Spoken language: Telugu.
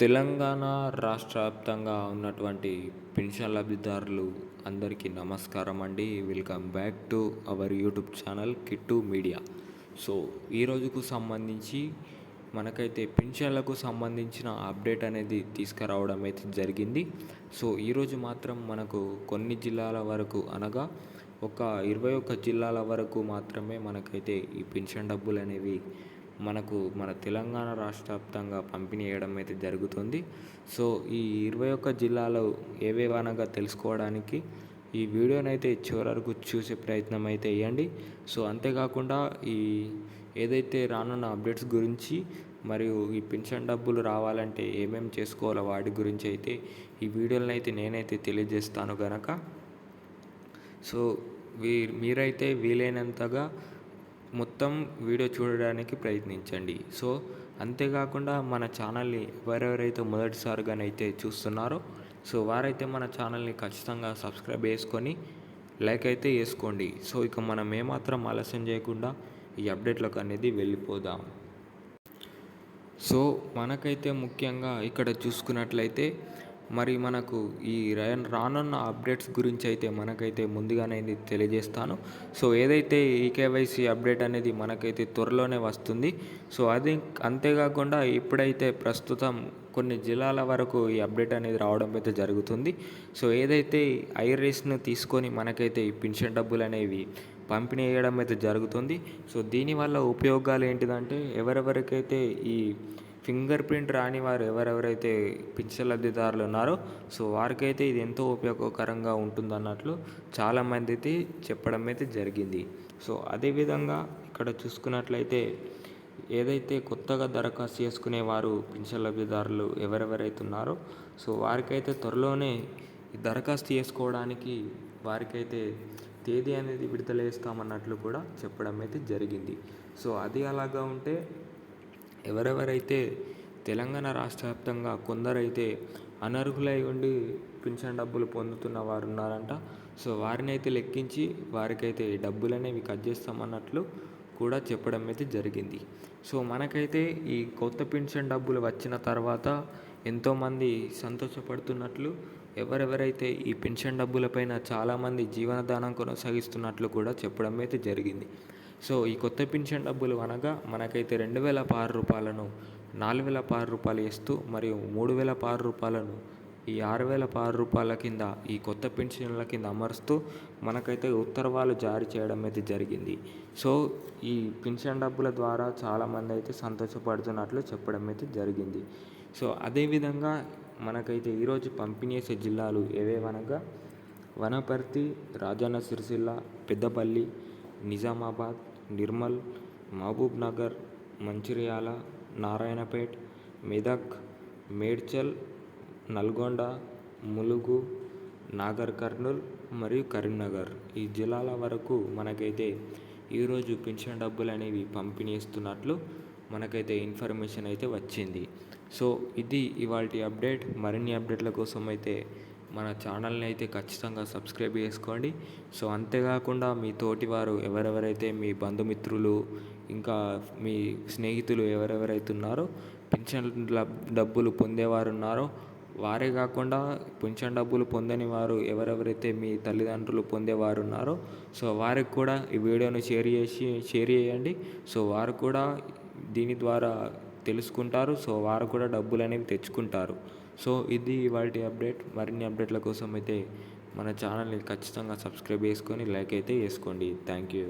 తెలంగాణ రాష్ట్ర వ్యాప్తంగా ఉన్నటువంటి పెన్షన్ లబ్ధిదారులు అందరికీ నమస్కారం అండి. Welcome back to our YouTube channel Kittu media. So ఈ రోజుకు సంబంధించి మనకైతే పెన్షన్లకు సంబంధించిన అప్డేట్ అనేది తీసుకురావడం అయితే జరిగింది. సో ఈరోజు మాత్రం మనకు కొన్ని జిల్లాల వరకు అనగా ఒక 21 జిల్లాల వరకు మాత్రమే మనకైతే ఈ పెన్షన్ డబ్బులు అనేవి మన తెలంగాణ రాష్ట్ర వ్యాప్తంగా పంపిణీ చేయడం అయితే జరుగుతుంది. సో ఈ 21 జిల్లాలు ఏవేవనగా తెలుసుకోవడానికి ఈ వీడియోనైతే చివరి వరకు చూసే ప్రయత్నం అయితే చేయండి. సో అంతేకాకుండా ఏదైతే రానున్న అప్డేట్స్ గురించి మరియు ఈ పెన్షన్ డబ్బులు రావాలంటే ఏమేమి చేసుకోవాలో వాటి గురించి అయితే ఈ వీడియోలను అయితే నేనైతే తెలియజేస్తాను గనక సో మీరైతే వీలైనంతగా మొత్తం వీడియో చూడడానికి ప్రయత్నించండి. సో అంతేకాకుండా మన ఛానల్ని ఎవరెవరైతే మొదటిసారిగానైతే చూస్తున్నారో సో వారైతే మన ఛానల్ని ఖచ్చితంగా సబ్స్క్రైబ్ చేసుకొని లైక్ అయితే చేసుకోండి. సో ఇక మనం ఏమాత్రం ఆలస్యం చేయకుండా ఈ అప్డేట్లకు అనేది వెళ్ళిపోదాం. సో మనకైతే ముఖ్యంగా ఇక్కడ చూసుకున్నట్లయితే మరి మనకు ఈ రానున్న అప్డేట్స్ గురించి అయితే మనకైతే ముందుగానే తెలియజేస్తాను. సో ఏదైతే ఈకేవైసీ అప్డేట్ అనేది మనకైతే త్వరలోనే వస్తుంది. సో అది అంతేకాకుండా ఇప్పుడైతే ప్రస్తుతం కొన్ని జిల్లాల వరకు ఈ అప్డేట్ అనేది రావడం అయితే జరుగుతుంది. సో ఏదైతే ఐరిస్ను తీసుకొని మనకైతే ఈ పెన్షన్ డబ్బులు అనేవి పంపిణీ చేయడం అయితే జరుగుతుంది. సో దీనివల్ల ఉపయోగాలు ఏంటిదంటే ఎవరెవరికైతే ఈ ఫింగర్ ప్రింట్ రాని వారు ఎవరెవరైతే పెన్షన్ లబ్ధిదారులు ఉన్నారో సో వారికైతే ఇది ఎంతో ఉపయోగకరంగా ఉంటుందన్నట్లు చాలామంది అయితే చెప్పడం అయితే జరిగింది. సో అదేవిధంగా ఇక్కడ చూసుకున్నట్లయితే ఏదైతే కొత్తగా దరఖాస్తు చేసుకునేవారు పెన్షన్ లబ్ధిదారులు ఎవరెవరైతే ఉన్నారో సో వారికైతే త్వరలోనే దరఖాస్తు చేసుకోవడానికి వారికైతే తేదీ అనేది విడుదల చేస్తామన్నట్లు కూడా చెప్పడం అయితే జరిగింది. సో అది అలాగా ఉంటే ఎవరెవరైతే తెలంగాణ రాష్ట్ర వ్యాప్తంగా కొందరైతే అనర్హులై ఉండి పెన్షన్ డబ్బులు పొందుతున్న వారు ఉన్నారంట. సో వారిని అయితే లెక్కించి వారికైతే డబ్బులు అనేవి కట్ చేస్తామన్నట్లు కూడా చెప్పడం అయితే జరిగింది. సో మనకైతే ఈ కొత్త పెన్షన్ డబ్బులు వచ్చిన తర్వాత ఎంతోమంది సంతోషపడుతున్నట్లు ఎవరెవరైతే ఈ పెన్షన్ డబ్బులపైన చాలామంది జీవనదానం కొనసాగిస్తున్నట్లు కూడా చెప్పడం అయితే జరిగింది. సో ఈ కొత్త పెన్షన్ డబ్బులు అనగా మనకైతే 2006 రూపాయలను 4006 రూపాయలు ఇస్తూ మరియు 3006 రూపాయలను ఈ 6006 రూపాయల కింద ఈ కొత్త పెన్షన్ల కింద అమరుస్తూ మనకైతే ఉత్తర్వులు జారీ చేయడం అయితే జరిగింది. సో ఈ పెన్షన్ డబ్బుల ద్వారా చాలామంది అయితే సంతోషపడుతున్నట్లు చెప్పడం అయితే జరిగింది. సో అదేవిధంగా మనకైతే ఈరోజు పంపిణీ చేసే జిల్లాలు ఏవేవనగా వనపర్తి, రాజన్న సిరిసిల్ల, పెద్దపల్లి, నిజామాబాద్, నిర్మల్, మహబూబ్ నగర్, మంచిర్యాల, నారాయణపేట్, మెదక్, మేడ్చల్, నల్గొండ, ములుగు, నాగర్ కర్నూల్ మరియు కరీంనగర్ ఈ జిల్లాల వరకు మనకైతే ఈరోజు పెన్షన్ డబ్బులు అనేవి పంపిణీ చేస్తున్నట్లు మనకైతే ఇన్ఫర్మేషన్ అయితే వచ్చింది. సో ఇది ఇవాల్టి అప్డేట్. మరిన్ని అప్డేట్ల కోసం అయితే మన ఛానల్ని అయితే ఖచ్చితంగా సబ్స్క్రైబ్ చేసుకోండి. సో అంతేకాకుండా మీ తోటి వారు ఎవరెవరైతే మీ బంధుమిత్రులు ఇంకా మీ స్నేహితులు ఎవరెవరైతే ఉన్నారో పెన్షన్ డబ్బులు పొందేవారు ఉన్నారో వారే కాకుండా పెన్షన్ డబ్బులు పొందని వారు ఎవరెవరైతే మీ తల్లిదండ్రులు పొందేవారు ఉన్నారో సో వారికి కూడా ఈ వీడియోను షేర్ చేయండి. సో వారు కూడా దీని ద్వారా తెలుసుకుంటారు. సో వారు కూడా డబ్బులు అనేవి తెచ్చుకుంటారు. సో ఇది వాటి అప్డేట్. మరిన్ని అప్డేట్ల కోసం అయితే మన ఛానల్ని ఖచ్చితంగా సబ్స్క్రైబ్ చేసుకొని లైక్ అయితే చేసుకోండి. Thank you.